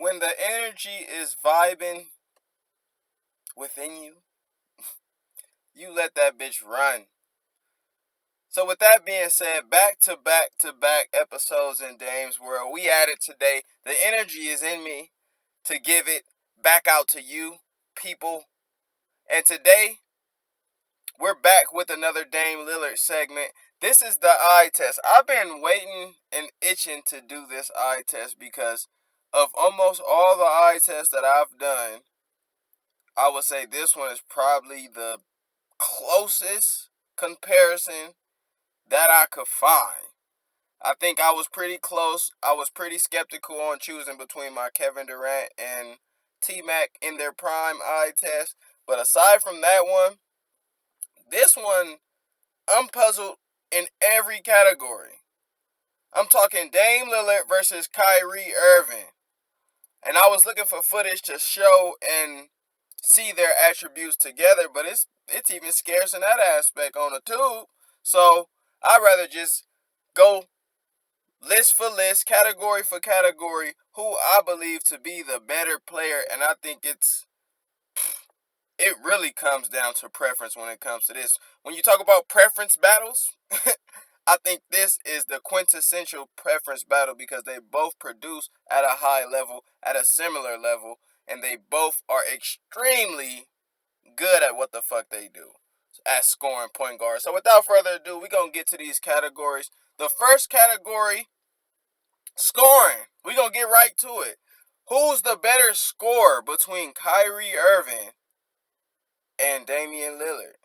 when the energy is vibing within you, you let that bitch run. So with that being said, back to back to back episodes in Dame's World. We added today. The energy is in me to give it back out to you, people. And today, we're back with another Dame Lillard segment. This is the eye test. I've been waiting and itching to do this eye test because of almost all the eye tests that I've done. I would say this one is probably the closest comparison that I could find. I think I was pretty close. I was pretty skeptical on choosing between my Kevin Durant and T Mac in their prime eye test. But aside from that one, this one, I'm puzzled in every category. I'm talking Dame Lillard versus Kyrie Irving. And I was looking for footage to show and see their attributes together, but it's even scarce in that aspect on the tube. So I'd rather just go list for list, category for category, who I believe to be the better player, and I think it really comes down to preference when it comes to this. When you talk about preference battles, I think this is the quintessential preference battle because they both produce at a high level, at a similar level, and they both are extremely good at what the fuck they do at scoring point guard. So without further ado, we're going to get to these categories. The first category, scoring. We're going to get right to it. Who's the better scorer between Kyrie Irving and Damian Lillard?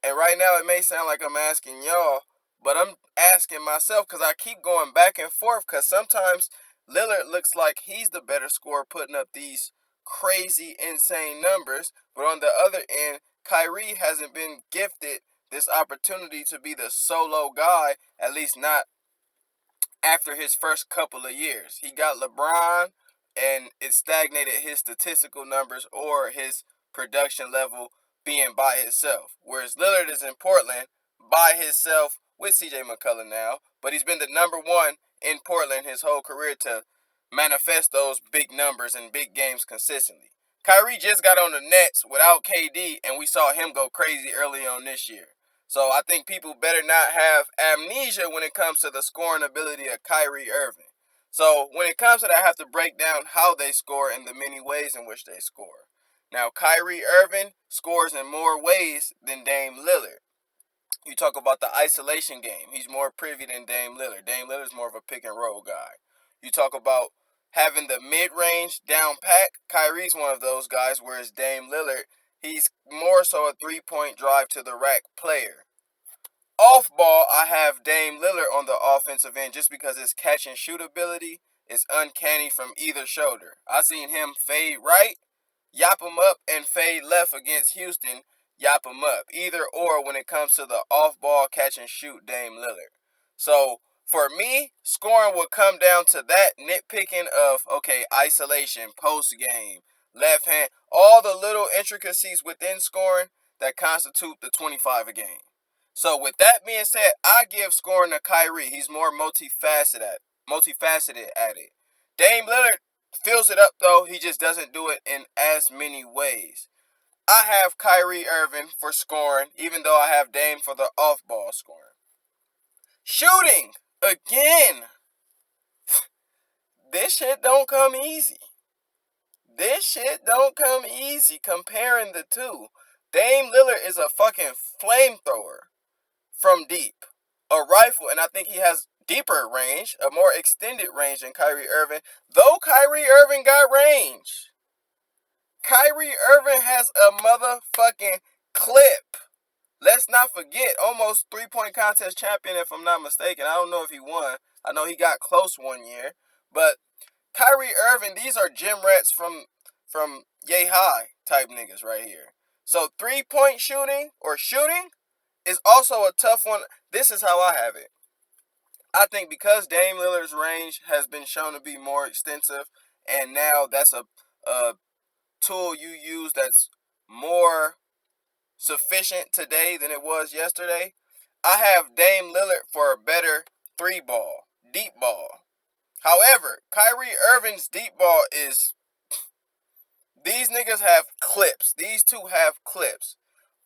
And right now it may sound like I'm asking y'all, but I'm asking myself because I keep going back and forth because sometimes Lillard looks like he's the better scorer putting up these crazy, insane numbers. But on the other end, Kyrie hasn't been gifted this opportunity to be the solo guy, at least not after his first couple of years. He got LeBron and it stagnated his statistical numbers or his production level being by himself. Whereas Lillard is in Portland by himself with CJ McCollum now, but he's been the number one in Portland his whole career to manifest those big numbers and big games consistently. Kyrie just got on the Nets without KD, and we saw him go crazy early on this year. So I think people better not have amnesia when it comes to the scoring ability of Kyrie Irving. So when it comes to that, I have to break down how they score and the many ways in which they score. Now, Kyrie Irving scores in more ways than Dame Lillard. You talk about the isolation game. He's more privy than Dame Lillard. Dame Lillard's more of a pick and roll guy. You talk about having the mid-range down pack. Kyrie's one of those guys, whereas Dame Lillard, he's more so a three-point drive to the rack player. Off ball, I have Dame Lillard on the offensive end just because his catch and shoot ability is uncanny from either shoulder. I seen him fade right, yap him up, and fade left against Houston, yap him up. Either or when it comes to the off ball catch and shoot Dame Lillard. So for me, scoring would come down to that nitpicking of, okay, isolation, post game, left hand, all the little intricacies within scoring that constitute the 25 a game. So with that being said, I give scoring to Kyrie. He's more multifaceted at it. Dame Lillard fills it up though. He just doesn't do it in as many ways. I have Kyrie Irving for scoring, even though I have Dame for the off-ball scoring. Shooting again. This shit don't come easy. This shit don't come easy comparing the two. Dame Lillard is a fucking flamethrower from deep. A rifle, and I think he has deeper range, a more extended range than Kyrie Irving, though Kyrie Irving got range. Kyrie Irving has a motherfucking clip. Let's not forget, almost three-point contest champion if I'm not mistaken. I don't know if he won. I know he got close one year. But Kyrie Irving, these are gym rats from yay high type niggas right here. So three-point shooting or shooting is also a tough one. This is how I have it. I think because Dame Lillard's range has been shown to be more extensive, and now that's a tool you use that's more sufficient today than it was yesterday, I have Dame Lillard for a better three ball, deep ball. However, Kyrie Irving's deep ball is, these niggas have clips. These two have clips.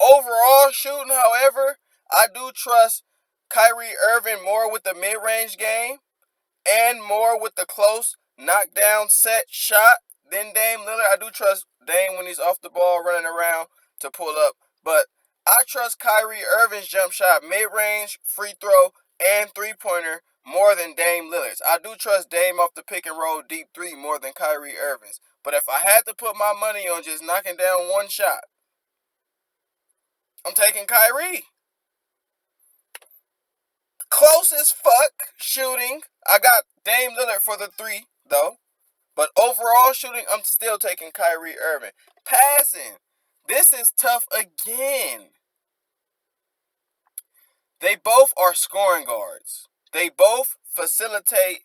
Overall shooting, however, I do trust Kyrie Irving more with the mid-range game and more with the close knockdown set shot than Dame Lillard. I do trust Dame when he's off the ball running around to pull up. But I trust Kyrie Irving's jump shot, mid-range, free throw, and three-pointer more than Dame Lillard's. I do trust Dame off the pick and roll deep three more than Kyrie Irving's. But if I had to put my money on just knocking down one shot, I'm taking Kyrie. Close as fuck shooting. I got Dame Lillard for the three, though. But overall shooting, I'm still taking Kyrie Irving. Passing. This is tough again. They both are scoring guards. They both facilitate,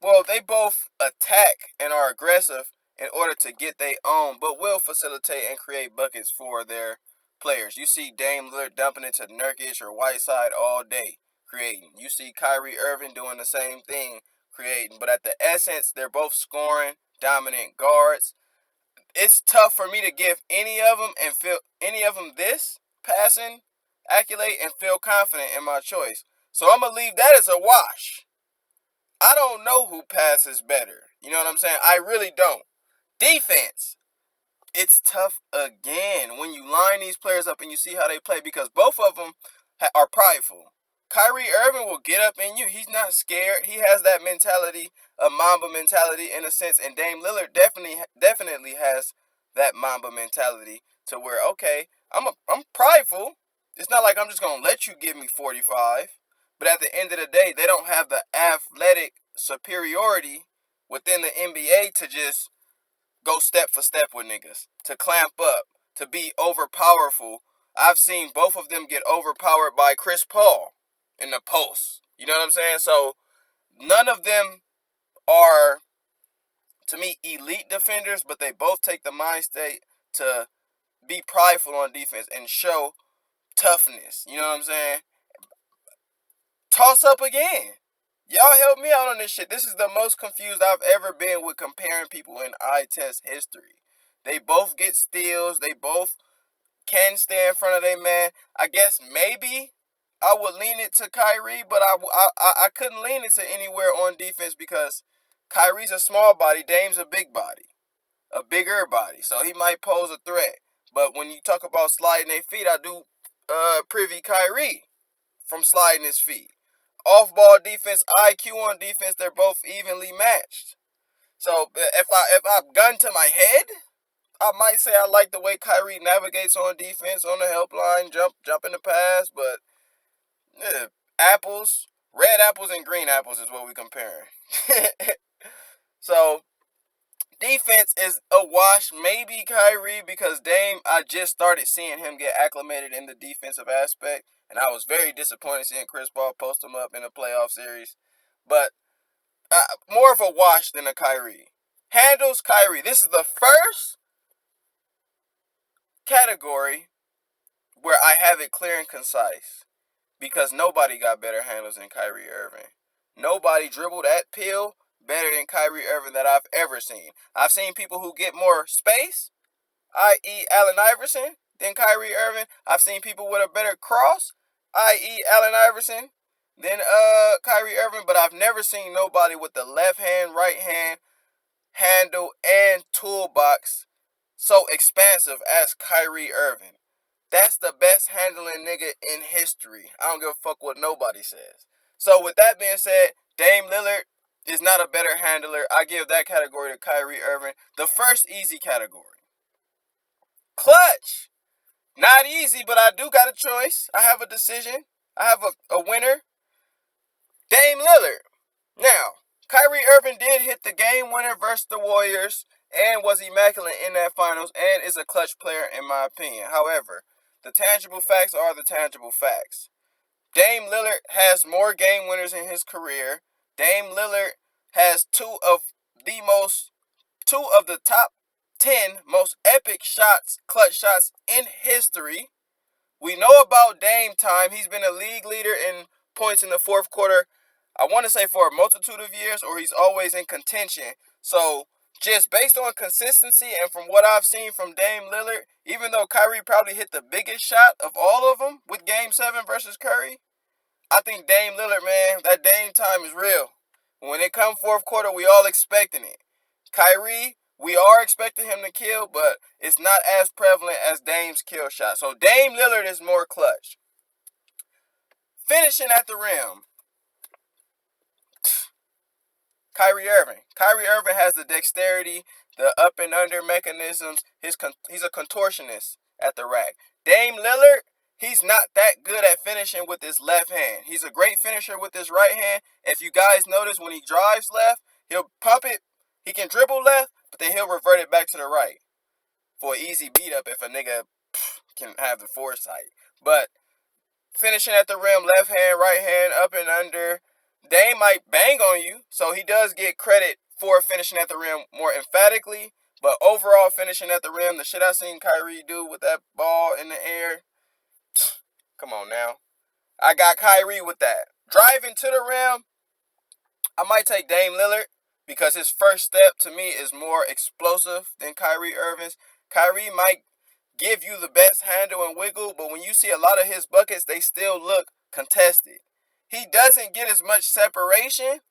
well, they both attack and are aggressive in order to get their own, but will facilitate and create buckets for their players. You see Dame Lillard dumping into Nurkic or Whiteside all day, creating. You see Kyrie Irving doing the same thing, creating. But at the essence, they're both scoring, dominant guards. It's tough for me to give any of them and feel any of them this passing accolade and feel confident in my choice. So I'm going to leave that as a wash. I don't know who passes better. You know what I'm saying? I really don't. Defense. It's tough again when you line these players up and you see how they play because both of them are prideful. Kyrie Irving will get up in you. He's not scared. He has that mentality, a Mamba mentality in a sense. And Dame Lillard definitely has that Mamba mentality to where, okay, I'm prideful. It's not like I'm just going to let you give me 45. But at the end of the day, they don't have the athletic superiority within the NBA to just go step for step with niggas, to clamp up, to be overpowerful. I've seen both of them get overpowered by Chris Paul in the post. You know what I'm saying? So none of them are, to me, elite defenders, but they both take the mind state to be prideful on defense and show toughness. You know what I'm saying? Toss up again. Y'all help me out on this shit. This is the most confused I've ever been with comparing people in eye test history. They both get steals. They both can stay in front of their man. I guess maybe I would lean it to Kyrie, but I couldn't lean it to anywhere on defense because Kyrie's a small body. Dame's a big body. A bigger body. So he might pose a threat. But when you talk about sliding their feet, I do privy Kyrie from sliding his feet. Off-ball defense, IQ on defense, they're both evenly matched. So if I gun to my head, I might say I like the way Kyrie navigates on defense, on the help line, jump in the pass, but apples, red apples and green apples is what we comparing. So defense is a wash, maybe Kyrie, because Dame, I just started seeing him get acclimated in the defensive aspect. And I was very disappointed seeing Chris Paul post him up in a playoff series. But more of a wash than a Kyrie. Handles Kyrie. This is the first category where I have it clear and concise. Because nobody got better handles than Kyrie Irving. Nobody dribbled that pill better than Kyrie Irving that I've ever seen. I've seen people who get more space, i.e. Allen Iverson, than Kyrie Irving. I've seen people with a better cross, i.e. Allen Iverson, than Kyrie Irving, but I've never seen nobody with the left hand, right hand, handle, and toolbox so expansive as Kyrie Irving. That's the best handling nigga in history. I don't give a fuck what nobody says. So with that being said, Dame Lillard is not a better handler. I give that category to Kyrie Irving. The first easy category. Clutch. Not easy, but I do got a choice. I have a decision. I have a winner. Dame Lillard. Now, Kyrie Irving did hit the game winner versus the Warriors and was immaculate in that finals and is a clutch player in my opinion. However, the tangible facts are the tangible facts. Dame Lillard has more game winners in his career. Dame Lillard has two of the top 10 most epic shots, clutch shots in history. We know about Dame time. He's been a league leader in points in the fourth quarter, I want to say for a multitude of years, or he's always in contention. So just based on consistency and from what I've seen from Dame Lillard, even though Kyrie probably hit the biggest shot of all of them with Game 7 versus Curry, I think Dame Lillard, man, that Dame time is real. When it comes fourth quarter, we all expecting it. Kyrie, we are expecting him to kill, but it's not as prevalent as Dame's kill shot. So Dame Lillard is more clutch. Finishing at the rim, Kyrie Irving. Kyrie Irving has the dexterity, the up and under mechanisms. He's a contortionist at the rack. Dame Lillard, he's not that good at finishing with his left hand. He's a great finisher with his right hand. If you guys notice, when he drives left, he'll pump it. He can dribble left, but then he'll revert it back to the right for an easy beat up if a nigga can have the foresight. But finishing at the rim, left hand, right hand, up and under. Dame might bang on you, so he does get credit for finishing at the rim more emphatically. But overall, finishing at the rim, the shit I seen Kyrie do with that ball in the air, come on now. I got Kyrie with that. Driving to the rim, I might take Dame Lillard because his first step to me is more explosive than Kyrie Irving's. Kyrie might give you the best handle and wiggle, but when you see a lot of his buckets, they still look contested. He doesn't get as much separation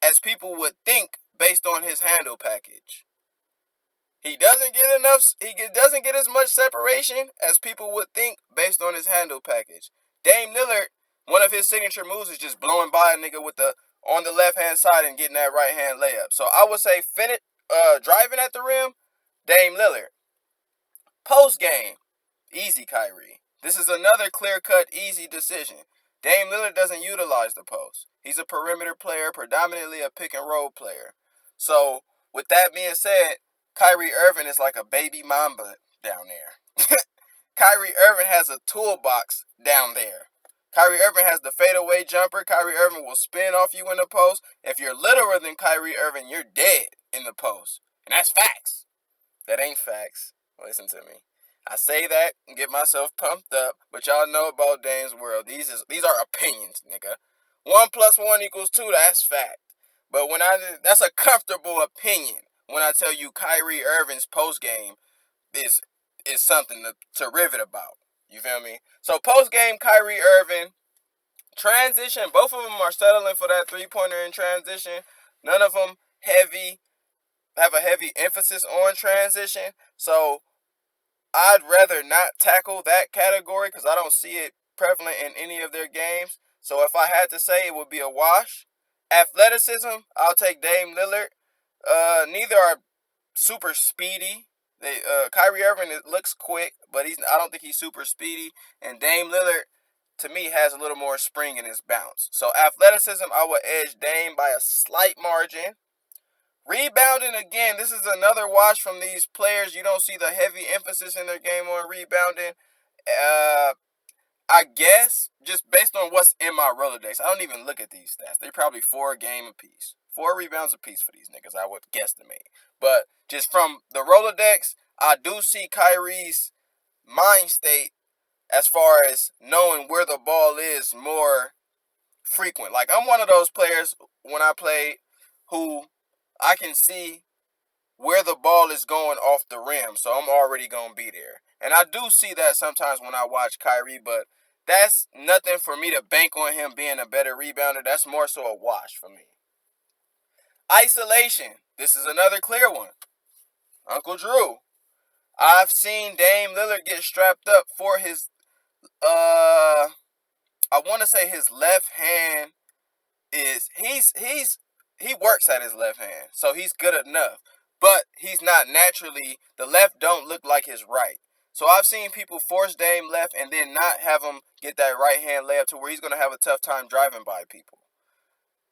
as people would think based on his handle package. He doesn't get as much separation as people would think based on his handle package. Dame Lillard, one of his signature moves is just blowing by a nigga with the on the left hand side and getting that right hand layup. So I would say driving at the rim, Dame Lillard. Post game, easy Kyrie. This is another clear-cut, easy decision. Dame Lillard doesn't utilize the post. He's a perimeter player, predominantly a pick-and-roll player. So, with that being said, Kyrie Irving is like a baby mamba down there. Kyrie Irving has a toolbox down there. Kyrie Irving has the fadeaway jumper. Kyrie Irving will spin off you in the post. If you're littler than Kyrie Irving, you're dead in the post. And that's facts. That ain't facts. Listen to me. I say that and get myself pumped up, but y'all know about Dame's world. These are opinions, nigga. 1 + 1 = 2, that's fact. But that's a comfortable opinion when I tell you Kyrie Irving's post game is something to rivet about. You feel me? So post game, Kyrie Irving, transition, both of them are settling for that 3-pointer in transition. None of them have a heavy emphasis on transition. So I'd rather not tackle that category because I don't see it prevalent in any of their games. So if I had to say, it would be a wash. Athleticism, I'll take Dame Lillard. Neither are super speedy. Kyrie Irving looks quick, but I don't think he's super speedy. And Dame Lillard, to me, has a little more spring in his bounce. So athleticism, I would edge Dame by a slight margin. Rebounding, again, this is another wash from these players. You don't see the heavy emphasis in their game on rebounding. I guess, just based on what's in my Rolodex, I don't even look at these stats. They're probably 4 a game apiece. 4 rebounds apiece for these niggas, I would guesstimate. But just from the Rolodex, I do see Kyrie's mind state as far as knowing where the ball is more frequent. Like, I'm one of those players when I play who I can see where the ball is going off the rim, so I'm already going to be there. And I do see that sometimes when I watch Kyrie, but that's nothing for me to bank on him being a better rebounder. That's more so a wash for me. Isolation. This is another clear one. Uncle Drew. I've seen Dame Lillard get strapped up for his, I want to say his left hand is, he works at his left hand, so he's good enough. But he's not naturally, the left don't look like his right. So I've seen people force Dame left and then not have him get that right hand layup to where he's going to have a tough time driving by people.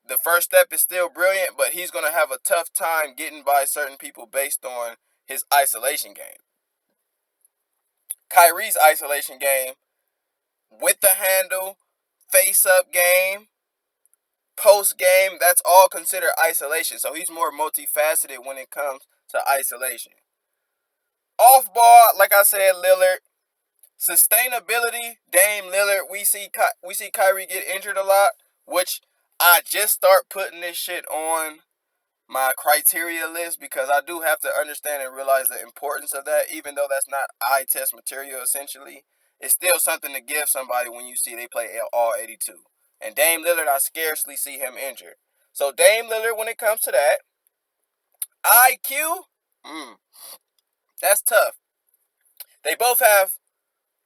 The first step is still brilliant, but he's going to have a tough time getting by certain people based on his isolation game. Kyrie's isolation game, with the handle, face-up game, post-game, that's all considered isolation. So he's more multifaceted when it comes to isolation. Off ball, like I said, Lillard. Sustainability, Dame Lillard. We see Kyrie get injured a lot, which I just start putting this shit on my criteria list because I do have to understand and realize the importance of that, even though that's not eye test material essentially. It's still something to give somebody when you see they play all 82. And Dame Lillard, I scarcely see him injured. So Dame Lillard, when it comes to that, IQ, that's tough. They both have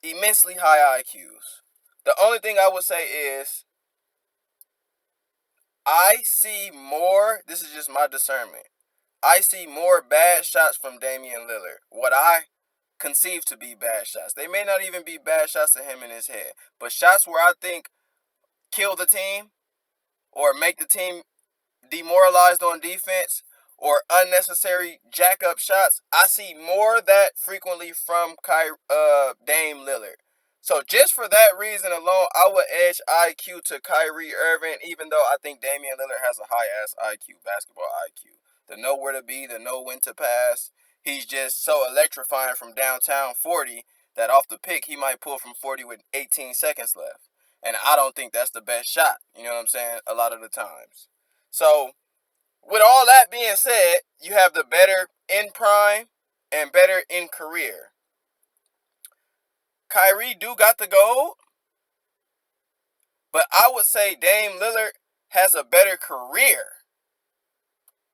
immensely high IQs. The only thing I would say is I see more, this is just my discernment. I see more bad shots from Damian Lillard. What I conceive to be bad shots. They may not even be bad shots to him in his head, but shots where I think kill the team or make the team demoralized on defense or unnecessary jack up shots, I see more of that frequently from Dame Lillard. So just for that reason alone, I would edge IQ to Kyrie Irving, even though I think Damian Lillard has a high ass IQ, basketball IQ. To know where to be, to know when to pass. He's just so electrifying from downtown 40 that off the pick he might pull from 40 with 18 seconds left. And I don't think that's the best shot. You know what I'm saying? A lot of the times. So with all that being said, you have the better in prime and better in career. Kyrie do got the gold, but I would say Dame Lillard has a better career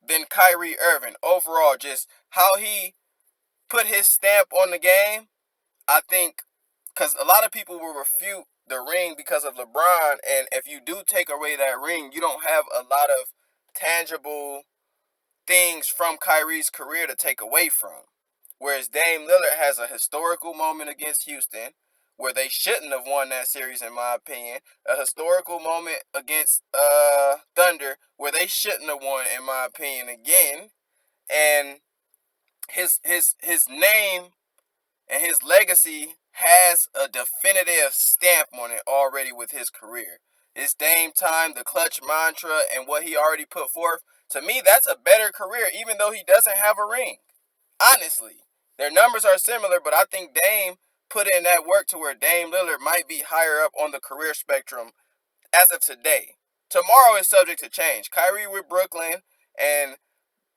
than Kyrie Irving. Overall, just how he put his stamp on the game, I think, because a lot of people will refute the ring because of LeBron, and if you do take away that ring, you don't have a lot of tangible things from Kyrie's career to take away from. Whereas Dame Lillard has a historical moment against Houston where they shouldn't have won that series, in my opinion. A historical moment against Thunder where they shouldn't have won, in my opinion, again. And his name and his legacy has a definitive stamp on it already with his career. It's Dame time, the clutch mantra, and what he already put forth. To me, that's a better career, even though he doesn't have a ring. Honestly, their numbers are similar, but I think Dame put in that work to where Dame Lillard might be higher up on the career spectrum as of today. Tomorrow is subject to change. Kyrie with Brooklyn, and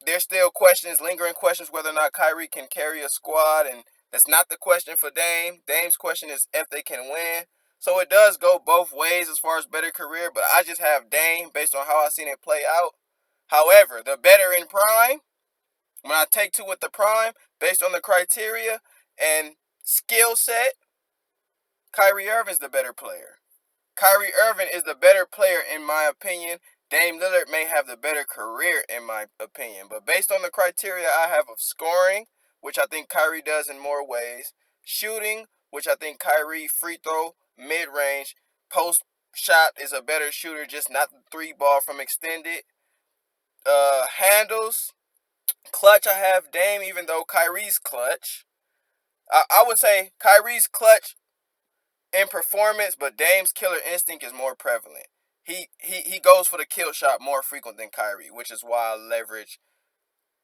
there's still questions, lingering questions, whether or not Kyrie can carry a squad, and that's not the question for Dame. Dame's question is if they can win. So it does go both ways as far as better career, but I just have Dame based on how I've seen it play out. However, the better in prime, when I take two with the prime, based on the criteria and skill set, Kyrie Irving's the better player. Kyrie Irving is the better player in my opinion. Dame Lillard may have the better career in my opinion. But based on the criteria I have of scoring, which I think Kyrie does in more ways, shooting, which I think Kyrie free throw, mid-range, post shot is a better shooter, just not the three ball from extended. Handles, clutch I have Dame, even though Kyrie's clutch. I would say Kyrie's clutch in performance, but Dame's killer instinct is more prevalent. He goes for the kill shot more frequent than Kyrie, which is why I leverage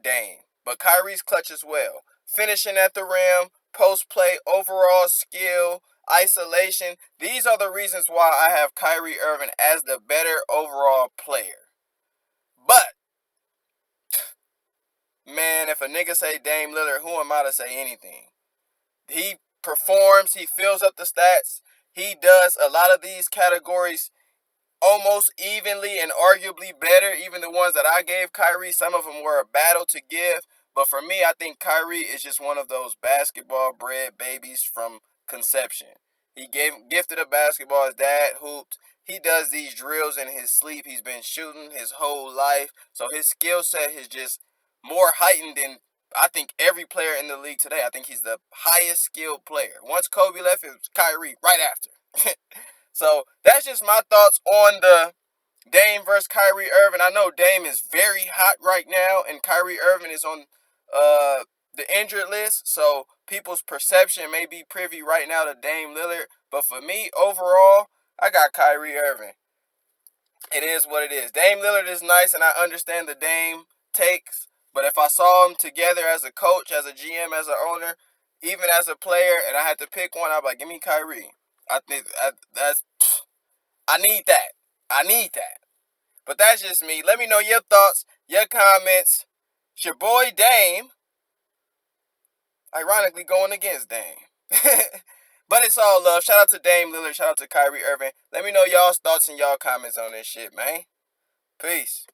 Dame. But Kyrie's clutch as well. Finishing at the rim, post play, overall skill, isolation. These are the reasons why I have Kyrie Irving as the better overall player. But, man, if a nigga say Dame Lillard, who am I to say anything? He performs, he fills up the stats. He does a lot of these categories almost evenly and arguably better. Even the ones that I gave Kyrie, some of them were a battle to give. But for me, I think Kyrie is just one of those basketball bred babies from conception. He gifted a basketball. His dad hooped. He does these drills in his sleep. He's been shooting his whole life. So his skill set is just more heightened than I think every player in the league today. I think he's the highest skilled player. Once Kobe left, it was Kyrie right after. So that's just my thoughts on the Dame versus Kyrie Irving. I know Dame is very hot right now, and Kyrie Irving is on the injured list. So people's perception may be privy right now to Dame Lillard. But for me, overall, I got Kyrie Irving. It is what it is. Dame Lillard is nice, and I understand the Dame takes. But if I saw them together as a coach, as a GM, as an owner, even as a player, and I had to pick one, I'd be like, give me Kyrie. I think I need that. I need that. But that's just me. Let me know your thoughts, your comments. It's your boy Dame. Ironically going against Dame. But it's all love. Shout out to Dame Lillard. Shout out to Kyrie Irving. Let me know y'all's thoughts and y'all comments on this shit, man. Peace.